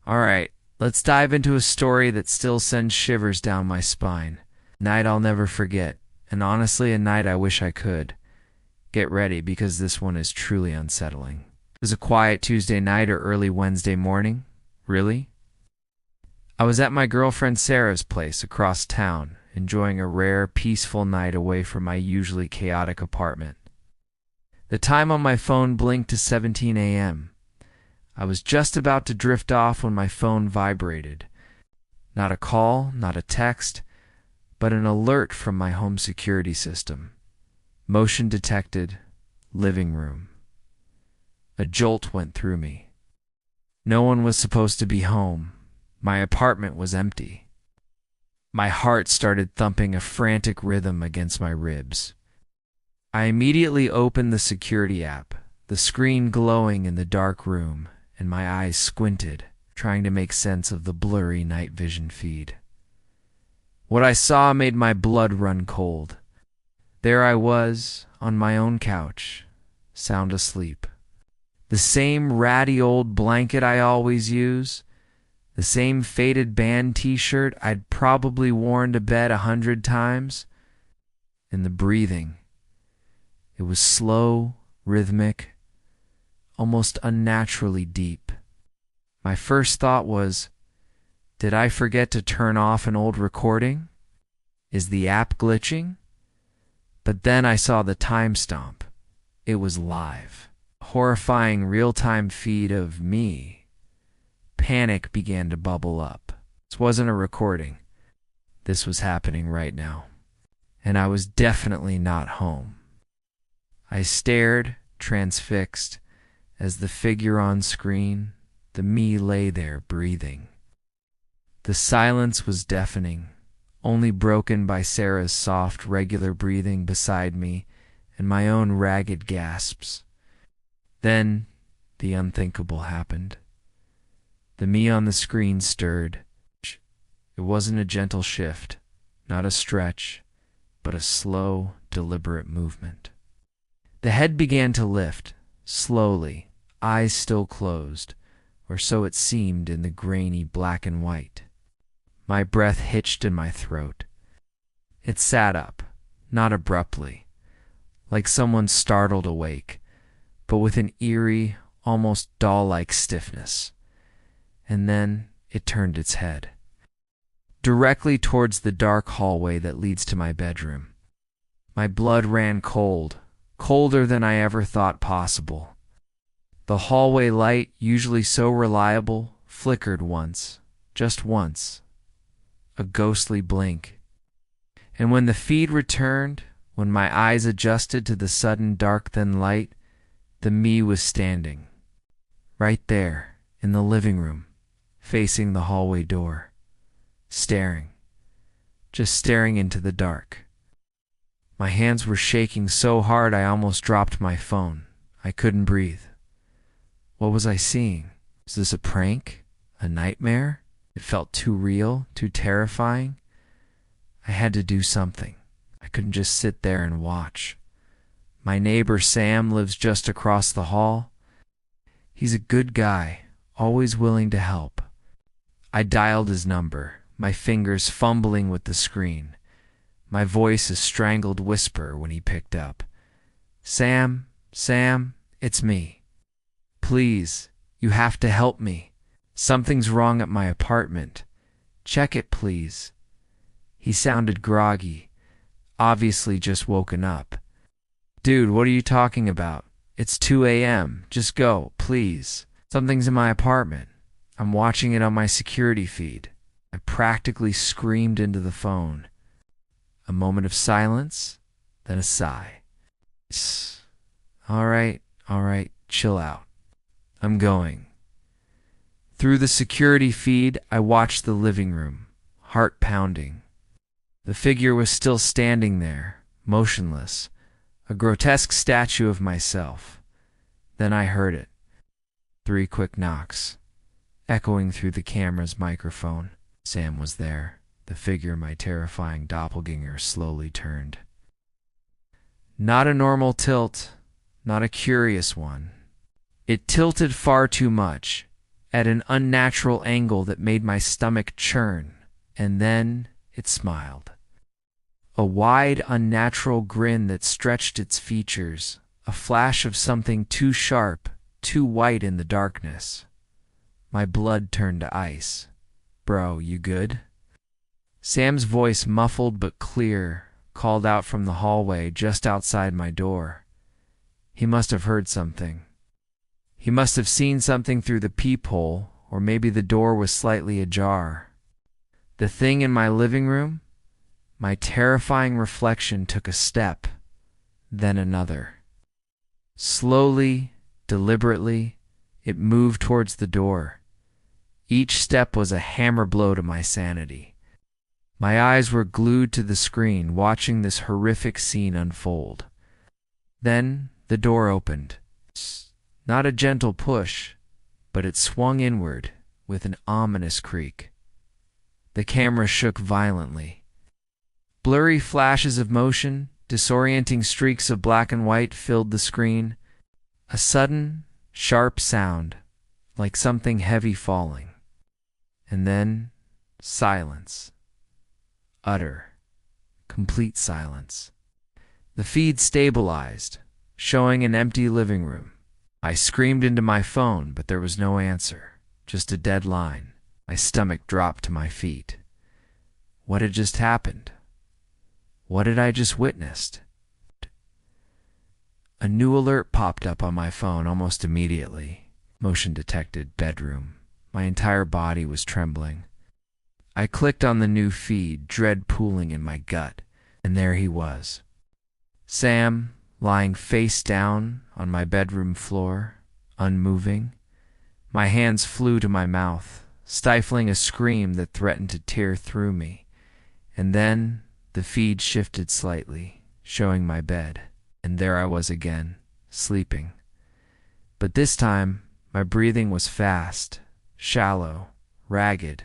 All right, let's dive into a story that still sends shivers down my spine. A night I'll never forget, and honestly, a night I wish I could. Get ready, because this one is truly unsettling. It was a quiet Tuesday night or early Wednesday morning. Really? I was at my girlfriend Sarah's place across town, enjoying a rare, peaceful night away from my usually chaotic apartment. The time on my phone blinked to 17 a.m. I was just about to drift off when my phone vibrated. Not a call, not a text, but an alert from my home security system. Motion detected, living room. A jolt went through me. No one was supposed to be home. My apartment was empty. My heart started thumping a frantic rhythm against my ribs. I immediately opened the security app, the screen glowing in the dark room, and my eyes squinted, trying to make sense of the blurry night vision feed. What I saw made my blood run cold. There I was, on my own couch, sound asleep. The same ratty old blanket I always use, the same faded band t-shirt I'd probably worn to bed 100 times, and the breathing. It was slow, rhythmic, almost unnaturally deep. My first thought was, did I forget to turn off an old recording? Is the app glitching? But then I saw the timestamp. It was live. A horrifying real-time feed of me. Panic began to bubble up. This wasn't a recording. This was happening right now. And I was definitely not home. I stared, transfixed, as the figure on screen, the me, lay there breathing. The silence was deafening, only broken by Sarah's soft, regular breathing beside me and my own ragged gasps. Then the unthinkable happened. The me on the screen stirred. It wasn't a gentle shift, not a stretch, but a slow, deliberate movement. The head began to lift, slowly, eyes still closed, or so it seemed in the grainy black and white. My breath hitched in my throat. It sat up, not abruptly, like someone startled awake, but with an eerie, almost doll-like stiffness. And then it turned its head, directly towards the dark hallway that leads to my bedroom. My blood ran cold, colder than I ever thought possible. The hallway light, usually so reliable, flickered once, just once. A ghostly blink. And when the feed returned, when my eyes adjusted to the sudden dark thin light, the me was standing. Right there, in the living room, facing the hallway door. Staring. Just staring into the dark. My hands were shaking so hard I almost dropped my phone. I couldn't breathe. What was I seeing? Was this a prank? A nightmare? It felt too real, too terrifying. I had to do something. I couldn't just sit there and watch. My neighbor Sam lives just across the hall. He's a good guy, always willing to help. I dialed his number, my fingers fumbling with the screen. My voice a strangled whisper when he picked up. Sam, it's me. Please, you have to help me. Something's wrong at my apartment. Check it, please. He sounded groggy, obviously just woken up. Dude, what are you talking about? It's 2 a.m. Just go, please. Something's in my apartment. I'm watching it on my security feed. I practically screamed into the phone. A moment of silence, then a sigh. All right, chill out. I'm going. Through the security feed, I watched the living room, heart pounding. The figure was still standing there, motionless, a grotesque statue of myself. Then I heard it. 3 quick knocks, echoing through the camera's microphone. Sam was there. The figure my terrifying doppelganger slowly turned. Not a normal tilt, not a curious one. It tilted far too much, at an unnatural angle that made my stomach churn, and then it smiled. A wide, unnatural grin that stretched its features, a flash of something too sharp, too white in the darkness. My blood turned to ice. "Bro, you good?" Sam's voice, muffled but clear, called out from the hallway just outside my door. He must have heard something. He must have seen something through the peephole, or maybe the door was slightly ajar. The thing in my living room, my terrifying reflection, took a step, then another. Slowly, deliberately, it moved towards the door. Each step was a hammer blow to my sanity. My eyes were glued to the screen, watching this horrific scene unfold. Then the door opened. Not a gentle push, but it swung inward with an ominous creak. The camera shook violently. Blurry flashes of motion, disorienting streaks of black and white filled the screen. A sudden, sharp sound, like something heavy falling. And then silence. Utter, complete silence. The feed stabilized, showing an empty living room. I screamed into my phone, but there was no answer, just a dead line. My stomach dropped to my feet. What had just happened? What had I just witnessed? A new alert popped up on my phone almost immediately. Motion detected, bedroom. My entire body was trembling. I clicked on the new feed, dread pooling in my gut, and there he was. Sam, lying face down on my bedroom floor, unmoving. My hands flew to my mouth, stifling a scream that threatened to tear through me. And then the feed shifted slightly, showing my bed, and there I was again, sleeping. But this time, my breathing was fast, shallow, ragged,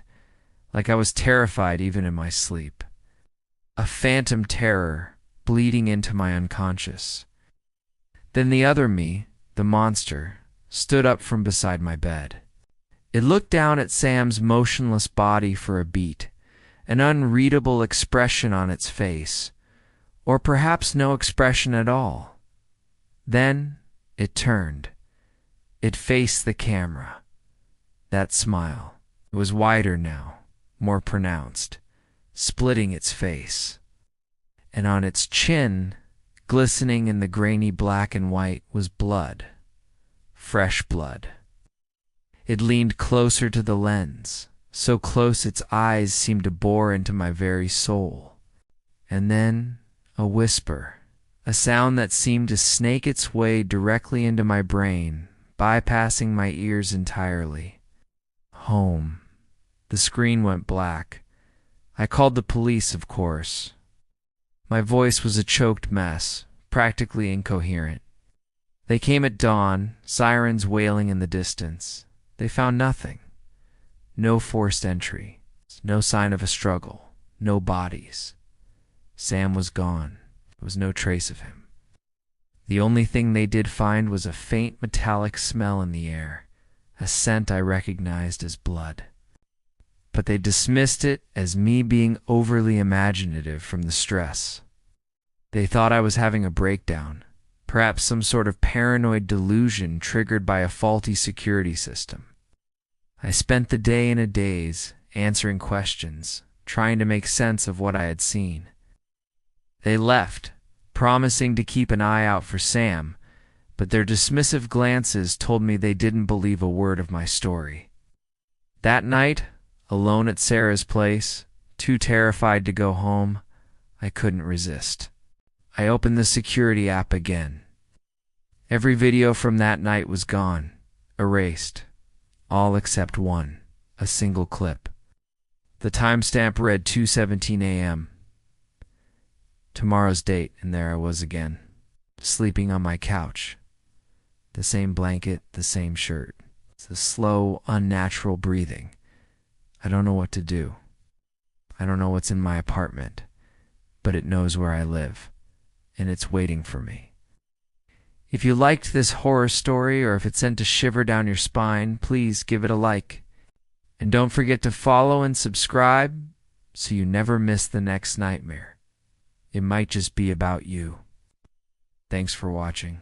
like I was terrified even in my sleep. A phantom terror bleeding into my unconscious. Then the other me, the monster, stood up from beside my bed. It looked down at Sam's motionless body for a beat, an unreadable expression on its face, or perhaps no expression at all. Then it turned. It faced the camera. That smile. It was wider now, more pronounced, splitting its face. And on its chin, glistening in the grainy black and white, was blood. Fresh blood. It leaned closer to the lens, so close its eyes seemed to bore into my very soul. And then a whisper, a sound that seemed to snake its way directly into my brain, bypassing my ears entirely. Home. The screen went black. I called the police, of course. My voice was a choked mess, practically incoherent. They came at dawn, sirens wailing in the distance. They found nothing. No forced entry. No sign of a struggle. No bodies. Sam was gone. There was no trace of him. The only thing they did find was a faint metallic smell in the air, a scent I recognized as blood. But they dismissed it as me being overly imaginative from the stress. They thought I was having a breakdown, perhaps some sort of paranoid delusion triggered by a faulty security system. I spent the day in a daze, answering questions, trying to make sense of what I had seen. They left, promising to keep an eye out for Sam, but their dismissive glances told me they didn't believe a word of my story. That night, alone at Sarah's place, too terrified to go home, I couldn't resist. I opened the security app again. Every video from that night was gone, erased, all except one, a single clip. The timestamp read 2:17 a.m. Tomorrow's date, and there I was again, sleeping on my couch. The same blanket, the same shirt. It's the slow, unnatural breathing. I don't know what to do. I don't know what's in my apartment, but it knows where I live, and it's waiting for me. If you liked this horror story or if it sent a shiver down your spine, please give it a like. And don't forget to follow and subscribe so you never miss the next nightmare. It might just be about you. Thanks for watching.